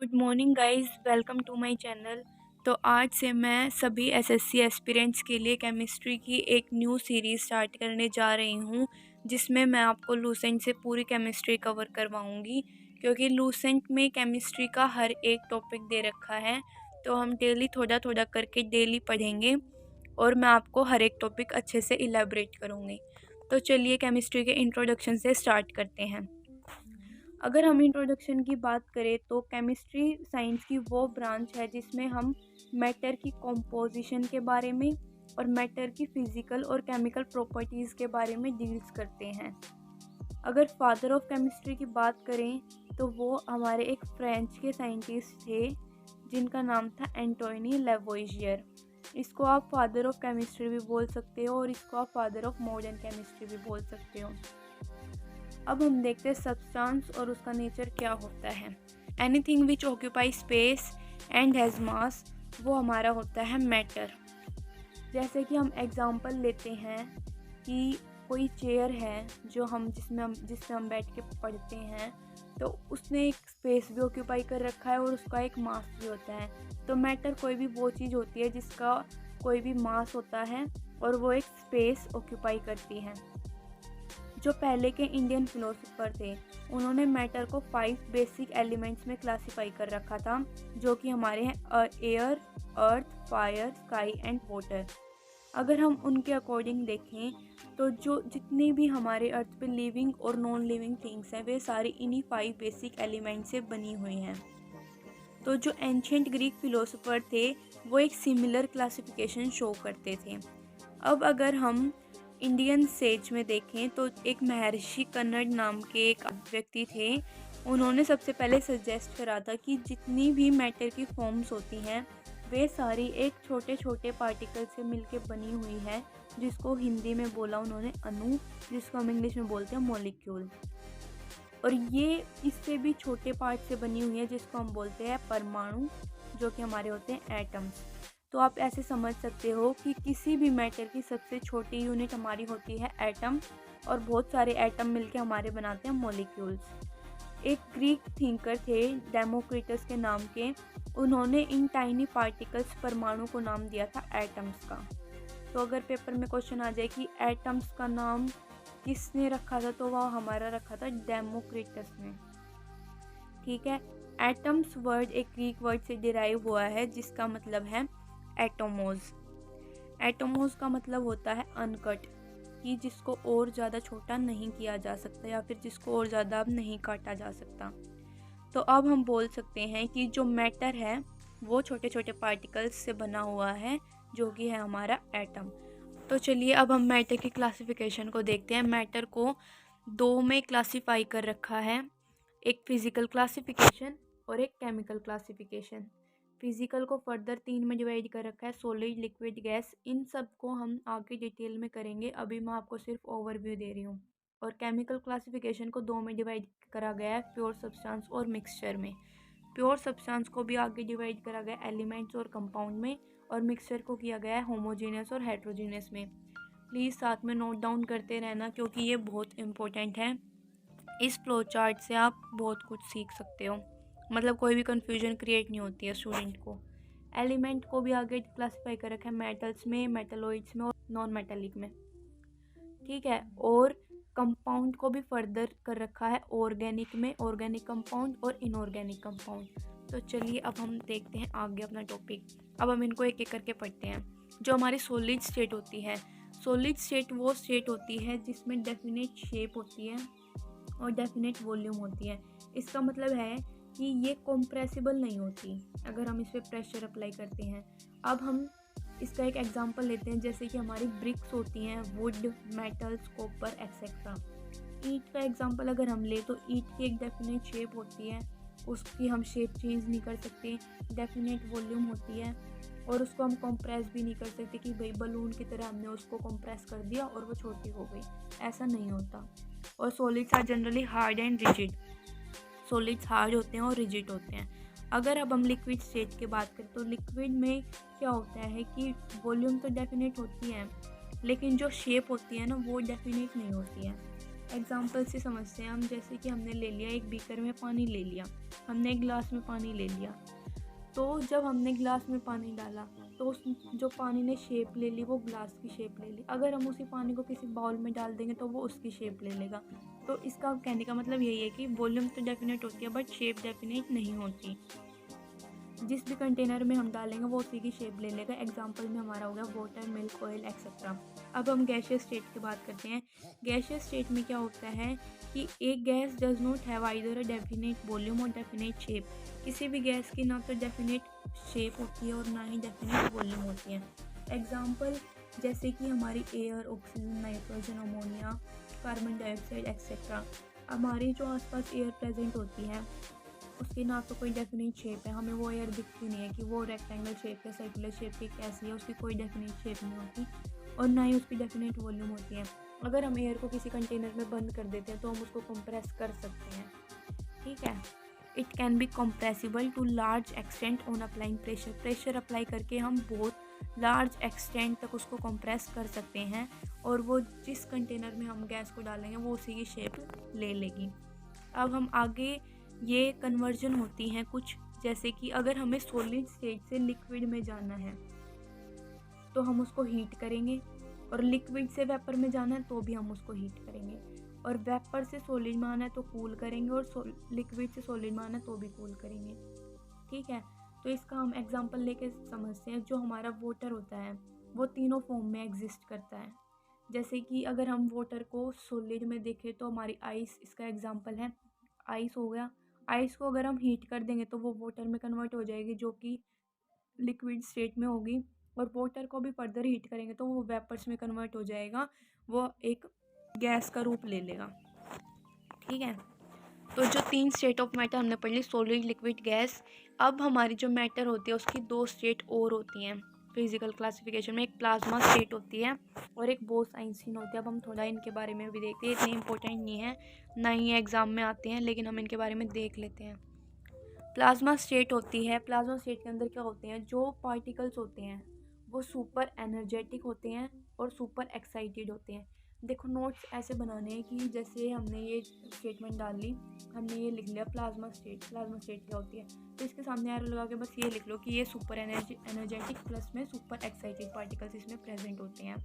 Good morning guys, welcome to my channel. तो आज से मैं सभी एसएससी एस्पिरेंट्स के लिए केमिस्ट्री की एक न्यू सीरीज़ स्टार्ट करने जा रही हूँ, जिसमें मैं आपको लूसेंट से पूरी केमिस्ट्री कवर करवाऊँगी। क्योंकि लूसेंट में केमिस्ट्री का हर एक टॉपिक दे रखा है, तो हम डेली थोड़ा थोड़ा करके डेली पढ़ेंगे और मैं आपको हर एक टॉपिक अच्छे से इलेबरेट करूँगी। तो चलिए केमिस्ट्री के इंट्रोडक्शन से स्टार्ट करते हैं। अगर हम इंट्रोडक्शन की बात करें तो केमिस्ट्री साइंस की वो ब्रांच है जिसमें हम मैटर की कॉम्पोजिशन के बारे में और मैटर की फिजिकल और केमिकल प्रॉपर्टीज़ के बारे में डील्स करते हैं। अगर फादर ऑफ केमिस्ट्री की बात करें तो वो हमारे एक फ्रेंच के साइंटिस्ट थे जिनका नाम था एंटोनी लेवोइजियर। इसको आप फादर ऑफ केमिस्ट्री भी बोल सकते हो और इसको आप फादर ऑफ मॉडर्न केमिस्ट्री भी बोल सकते हो। अब हम देखते हैं सब्सटेंस और उसका नेचर क्या होता है। Anything which occupy space and has मास, वो हमारा होता है मैटर। जैसे कि हम एग्जांपल लेते हैं कि कोई चेयर है जो हम जिसमें हम बैठ के पढ़ते हैं, तो उसने एक स्पेस भी ऑक्यूपाई कर रखा है और उसका एक मास भी होता है। तो मैटर कोई भी वो चीज़ होती है जिसका कोई भी मास होता है और वो एक स्पेस ऑक्यूपाई करती है। जो पहले के इंडियन फिलोसोफर थे, उन्होंने मैटर को 5 बेसिक एलिमेंट्स में क्लासिफाई कर रखा था, जो कि हमारे हैं air, earth, fire, sky and water. अगर हम उनके अकॉर्डिंग देखें तो जो जितनी भी हमारे अर्थ पे लिविंग और नॉन लिविंग थिंग्स हैं, वे सारी इन्हीं 5 बेसिक एलिमेंट से बनी हुई हैं। तो जो एंशियंट ग्रीक फिलोसोफर थे, वो एक सिमिलर क्लासिफिकेशन शो करते थे। अब अगर हम इंडियन सेज में देखें तो एक महर्षि कन्नड़ नाम के एक व्यक्ति थे। उन्होंने सबसे पहले सजेस्ट करा था कि जितनी भी मैटर की फॉर्म्स होती हैं, वे सारी एक छोटे छोटे पार्टिकल से मिलके बनी हुई है, जिसको हिंदी में बोला उन्होंने अणु, जिसको हम इंग्लिश में बोलते हैं मॉलिक्यूल। और ये इससे भी छोटे पार्ट से बनी हुई है, जिसको हम बोलते हैं परमाणु, जो कि हमारे होते हैं एटम्स। तो आप ऐसे समझ सकते हो कि किसी भी मैटर की सबसे छोटी यूनिट हमारी होती है एटम, और बहुत सारे एटम मिलके हमारे बनाते हैं मॉलिक्यूल्स। एक ग्रीक थिंकर थे डेमोक्रिटस के नाम के, उन्होंने इन टाइनी पार्टिकल्स परमाणु को नाम दिया था एटम्स का। तो अगर पेपर में क्वेश्चन आ जाए कि एटम्स का नाम किसने रखा था, तो वह हमारा रखा था डेमोक्रिटस ने। ठीक है। एटम्स वर्ड एक ग्रीक वर्ड से डिराइव हुआ है, जिसका मतलब है एटोमोज। एटोमोज का मतलब होता है अनकट, कि जिसको और ज़्यादा छोटा नहीं किया जा सकता या फिर जिसको और ज़्यादा अब नहीं काटा जा सकता। तो अब हम बोल सकते हैं कि जो मैटर है वो छोटे छोटे पार्टिकल्स से बना हुआ है, जो कि है हमारा एटम। तो चलिए अब हम मैटर की क्लासिफिकेशन को देखते हैं। मैटर को 2 में क्लासीफाई कर रखा है, एक फिज़िकल क्लासिफिकेशन और एक केमिकल क्लासिफिकेशन। फिज़िकल को फर्दर 3 में डिवाइड कर रखा है, सॉलिड, लिक्विड, गैस। इन सब को हम आगे डिटेल में करेंगे, अभी मैं आपको सिर्फ ओवरव्यू दे रही हूँ। और केमिकल क्लासिफिकेशन को 2 में डिवाइड करा गया है, प्योर सब्सटेंस और मिक्सचर में। प्योर सब्सटेंस को भी आगे डिवाइड करा गया एलिमेंट्स और कंपाउंड में, और मिक्सचर को किया गया है होमोजीनियस और हेट्रोजीनियस में। प्लीज़ साथ में नोट डाउन करते रहना, क्योंकि ये बहुत इंपॉर्टेंट है। इस फ्लो चार्ट से आप बहुत कुछ सीख सकते हो, मतलब कोई भी कन्फ्यूजन क्रिएट नहीं होती है स्टूडेंट को। एलिमेंट को भी आगे क्लासिफाई कर रखा है मेटल्स में, मेटलॉइड्स में और नॉन मेटेलिक में। ठीक है। और कंपाउंड को भी फर्दर कर रखा है ऑर्गेनिक में, ऑर्गेनिक कंपाउंड और इनऑर्गेनिक कंपाउंड। तो चलिए अब हम देखते हैं आगे अपना टॉपिक। अब हम इनको एक एक करके पढ़ते हैं। जो हमारी सॉलिड स्टेट होती है, सॉलिड स्टेट वो स्टेट होती है जिसमें डेफिनेट शेप होती है और डेफिनेट वॉल्यूम होती है। इसका मतलब है कि ये कॉम्प्रेसिबल नहीं होती अगर हम इस पर प्रेशर अप्लाई करते हैं। अब हम इसका एक एग्जांपल लेते हैं, जैसे कि हमारी ब्रिक्स होती हैं, वुड, मेटल्स, कॉपर एक्सेट्रा। ईंट का एग्जांपल अगर हम ले तो ईंट की एक डेफिनेट शेप होती है, उसकी हम शेप चेंज नहीं कर सकते। डेफिनेट वॉल्यूम होती है और उसको हम कंप्रेस भी नहीं कर सकते कि भाई बलून की तरह हमने उसको कंप्रेस कर दिया और वो छोटी हो गई, ऐसा नहीं होता। और solids are generally hard and rigid. Solids hard होते हैं और रिजिड होते हैं। अगर अब हम लिक्विड स्टेट की बात करें तो लिक्विड में क्या होता है कि वॉल्यूम तो डेफिनेट होती है, लेकिन जो शेप होती है ना वो डेफिनेट नहीं होती है। एग्जाम्पल से समझते हैं हम। जैसे कि हमने ले लिया एक बीकर में पानी ले लिया, हमने एक गिलास में पानी ले लिया। तो जब हमने गिलास में पानी डाला तो उस जो पानी ने शेप ले ली वो गिलास की शेप ले ली। अगर हम उसी पानी को किसी बाउल में डाल देंगे तो वो उसकी शेप ले लेगा। तो इसका कहने का मतलब यही है कि वॉल्यूम तो डेफिनेट होती है बट शेप डेफिनेट नहीं होती। जिस भी कंटेनर में हम डालेंगे वो उसी की शेप ले लेगा। एग्जाम्पल में हमारा हो गया वाटर, मिल्क, ऑयल एक्सेट्रा। अब हम गैसियस स्टेट की बात करते हैं। गैसियस स्टेट में क्या होता है कि एक gas does not have either a definite volume और डेफिनेट शेप। किसी भी गैस की ना तो डेफिनेट शेप होती है और ना ही डेफिनेट वॉल्यूम होती है। एग्जाम्पल जैसे कि हमारी air, oxygen, nitrogen, ammonia, carbon dioxide etcetera. हमारी जो आसपास एयर प्रेजेंट होती है उसकी ना तो कोई डेफिनेट शेप है, हमें वो एयर दिखती नहीं है कि वो रेक्टेंगल शेप या सर्कुलर शेप की कैसी है, उसकी कोई डेफिनेट शेप नहीं होती और ना ही उसकी डेफिनेट वॉल्यूम होती है। अगर हम एयर को किसी कंटेनर में बंद कर देते हैं तो हम उसको कंप्रेस कर सकते हैं, ठीक है। It can be compressible to large extent on applying pressure. Pressure apply करके हम बहुत लार्ज एक्सटेंट तक उसको कंप्रेस कर सकते हैं और वो जिस कंटेनर में हम गैस को डालेंगे वो उसी की शेप ले लेगी। अब हम आगे ये कन्वर्जन होती हैं कुछ, जैसे कि अगर हमें सॉलिड स्टेट से लिक्विड में जाना है तो हम उसको हीट करेंगे, और लिक्विड से वेपर में जाना है तो भी हम उसको हीट करेंगे, और वेपर से सॉलिड में आना है तो कूल करेंगे, और लिक्विड से सॉलिड में आना है तो भी कूल करेंगे, ठीक है। तो इसका हम एग्जांपल लेके समझते हैं। जो हमारा वाटर होता है वो तीनों फॉर्म में एग्जिस्ट करता है। जैसे कि अगर हम वाटर को सॉलिड में देखें तो हमारी आइस इसका एग्जांपल है। आइस हो गया, आइस को अगर हम हीट कर देंगे तो वो वाटर में कन्वर्ट हो जाएगी जो कि लिक्विड स्टेट में होगी, और वाटर को भी फर्दर हीट करेंगे तो वो वेपर्स में कन्वर्ट हो जाएगा, वो एक गैस का रूप ले लेगा, ठीक है। तो जो 3 स्टेट ऑफ मैटर हमने पढ़ ली, सॉलिड, लिक्विड, गैस। अब हमारी जो मैटर होती है उसकी 2 स्टेट और होती हैं फिजिकल क्लासिफिकेशन में। एक प्लाज्मा स्टेट होती है और एक बोस-आइंस्टीन होती है। अब हम थोड़ा इनके बारे में भी देखते हैं, इतने इंपॉर्टेंट नहीं है, ना ही एग्ज़ाम में आते हैं, लेकिन हम इनके बारे में देख लेते हैं। प्लाज्मा स्टेट होती है, प्लाज्मा स्टेट के अंदर क्या होते हैं, जो पार्टिकल्स होते हैं वो सुपर एनर्जेटिक होते हैं और सुपर एक्साइटेड होते हैं। देखो नोट्स ऐसे बनाने हैं कि जैसे हमने ये स्टेटमेंट डाल ली, हमने ये लिख लिया प्लाज्मा स्टेट। प्लाज्मा स्टेट क्या होती है तो इसके सामने एरो लगा के बस ये लिख लो कि ये सुपर एनर्जेटिक प्लस में सुपर एक्साइटेड पार्टिकल्स इसमें प्रेजेंट होते हैं।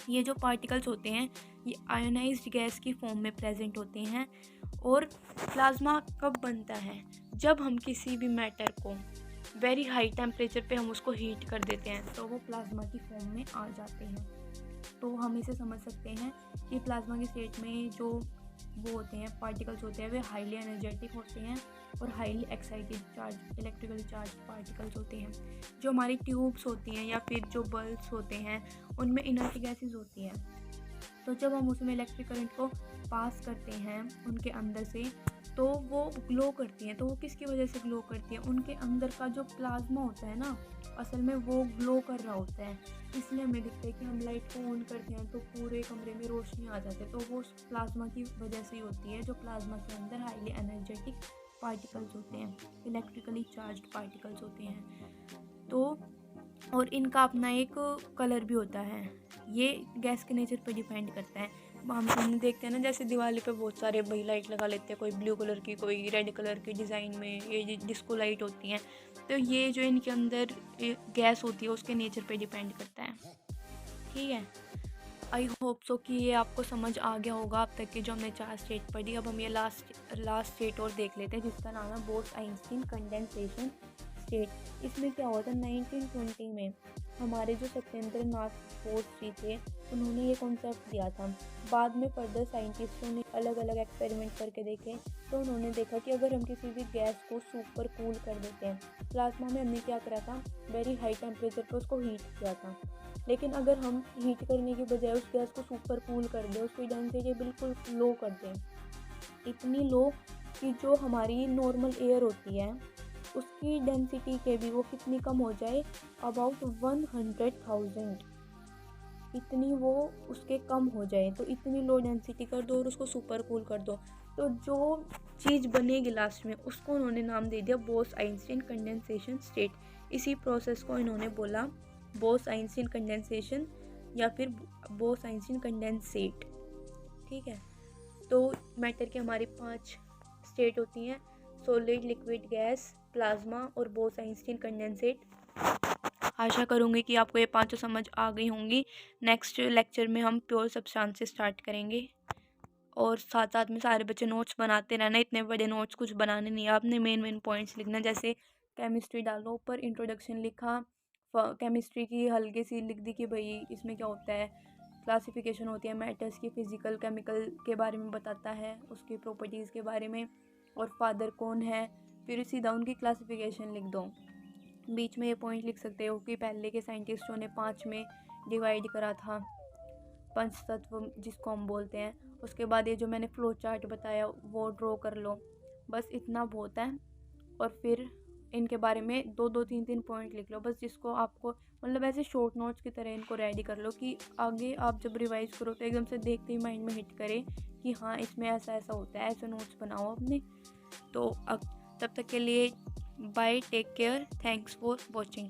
ये जो पार्टिकल्स होते हैं ये आयोनाइज्ड गैस की फॉर्म में प्रेजेंट होते हैं। और प्लाज्मा कब बनता है, जब हम किसी भी मैटर को वेरी हाई टेम्परेचर पे हम उसको हीट कर देते हैं तो वो प्लाज्मा की फॉर्म में आ जाते हैं। तो हम इसे समझ सकते हैं कि प्लाज्मा की स्टेट में जो वो होते हैं पार्टिकल्स होते हैं वे हाईली एनर्जेटिक होते हैं और highly excited charge electrically charge particles होते हैं। जो हमारी ट्यूब्स होती हैं या फिर जो बल्ब्स होते हैं उनमें इनर्ट गैसेस होती हैं, तो जब हम उसमें इलेक्ट्रिक करंट को पास करते हैं उनके अंदर से तो वो ग्लो करती हैं। तो वो किसकी वजह से ग्लो करती है, उनके अंदर का जो प्लाज्मा होता है ना असल में वो ग्लो कर रहा होता है, इसलिए हमें दिखता है कि हम लाइट को ऑन करते हैं तो पूरे कमरे में रोशनी आ जाती है, तो वो प्लाज्मा की वजह से ही होती है। जो प्लाज्मा के अंदर हाईली एनर्जेटिक पार्टिकल्स होते हैं, इलेक्ट्रिकली चार्ज्ड पार्टिकल्स होते हैं। तो और इनका अपना एक कलर भी होता है, ये गैस के नेचर पर डिपेंड करता है। हम देखते हैं ना जैसे दिवाली पे बहुत सारे भाई लाइट लगा लेते हैं, कोई ब्लू कलर की कोई रेड कलर की डिज़ाइन में, ये डिस्को लाइट होती हैं। तो ये जो इनके अंदर गैस होती है उसके नेचर पे डिपेंड करता है, ठीक है। आई होप सो कि ये आपको समझ आ गया होगा अब तक की जो हमने 4 स्टेट पढ़ी। अब हम ये लास्ट स्टेट और देख लेते हैं जिसका नाम है बोस-आइंस्टीन कंडेंसेशन स्टेट। इसमें क्या हुआ था 1920 में हमारे जो सत्येंद्र नाथ बोस जी थे उन्होंने ये कॉन्सेप्ट दिया था। बाद में फर्दर साइंटिस्टों ने अलग अलग एक्सपेरिमेंट करके देखे तो उन्होंने देखा कि अगर हम किसी भी गैस को सुपर कूल कर देते हैं, प्लाज्मा में हमने क्या करा था वेरी हाई टेम्परेचर पर उसको हीट किया था, लेकिन अगर हम हीट करने की बजाय उस गैस को सुपर कूल कर दें, उसकी डेंसिटी बिल्कुल लो कर दें, इतनी लो कि जो हमारी नॉर्मल एयर होती है उसकी डेंसिटी के भी वो कितनी कम हो जाए, अबाउट 100,000, इतनी वो उसके कम हो जाए, तो इतनी लो डेंसिटी कर दो और उसको सुपर कूल कर दो, तो जो चीज़ बनेगी लास्ट में उसको उन्होंने नाम दे दिया बोस-आइंस्टीन कंडेंसेशन स्टेट। इसी प्रोसेस को इन्होंने बोला बोस-आइंस्टीन कंडेंसेशन या फिर बोस-आइंस्टीन कंडेंसेट, ठीक है। तो मैटर की हमारी 5 स्टेट होती हैं, सॉलिड, लिक्विड, गैस, प्लाज्मा और बोस-आइंस्टीन कंडेंसेट। आशा करूँगी कि आपको ये पाँचों समझ आ गई होंगी। नेक्स्ट लेक्चर में हम प्योर सब्सटेंस से स्टार्ट करेंगे और साथ साथ में सारे बच्चे नोट्स बनाते रहना। इतने बड़े नोट्स कुछ बनाने नहीं, आपने मेन पॉइंट्स लिखना। जैसे केमिस्ट्री डालो, ऊपर इंट्रोडक्शन लिखा, केमिस्ट्री की हल्की सी लिख दी कि भाई इसमें क्या होता है, क्लासिफिकेशन होती है मैटर्स की, फिजिकल केमिकल के बारे में बताता है, उसकी प्रॉपर्टीज़ के बारे में, और फादर कौन है। फिर सीधा उनकी क्लासिफिकेशन लिख दो। बीच में ये पॉइंट लिख सकते हो कि पहले के साइंटिस्टों ने 5 में डिवाइड करा था, पंच तत्व जिसको हम बोलते हैं। उसके बाद ये जो मैंने फ्लो चार्ट बताया वो ड्रॉ कर लो, बस इतना बहुत है। और फिर इनके बारे में 2-2, 3-3 पॉइंट लिख लो, बस जिसको आपको मतलब ऐसे शॉर्ट नोट्स की तरह इनको रेडी कर लो कि आगे आप जब रिवाइज करो तो एकदम से देखते ही माइंड में हिट करे कि हाँ इसमें ऐसा ऐसा होता है। ऐसे नोट्स बनाओ अपने। तो अब तब तक के लिए bye, take care, thanks for watching.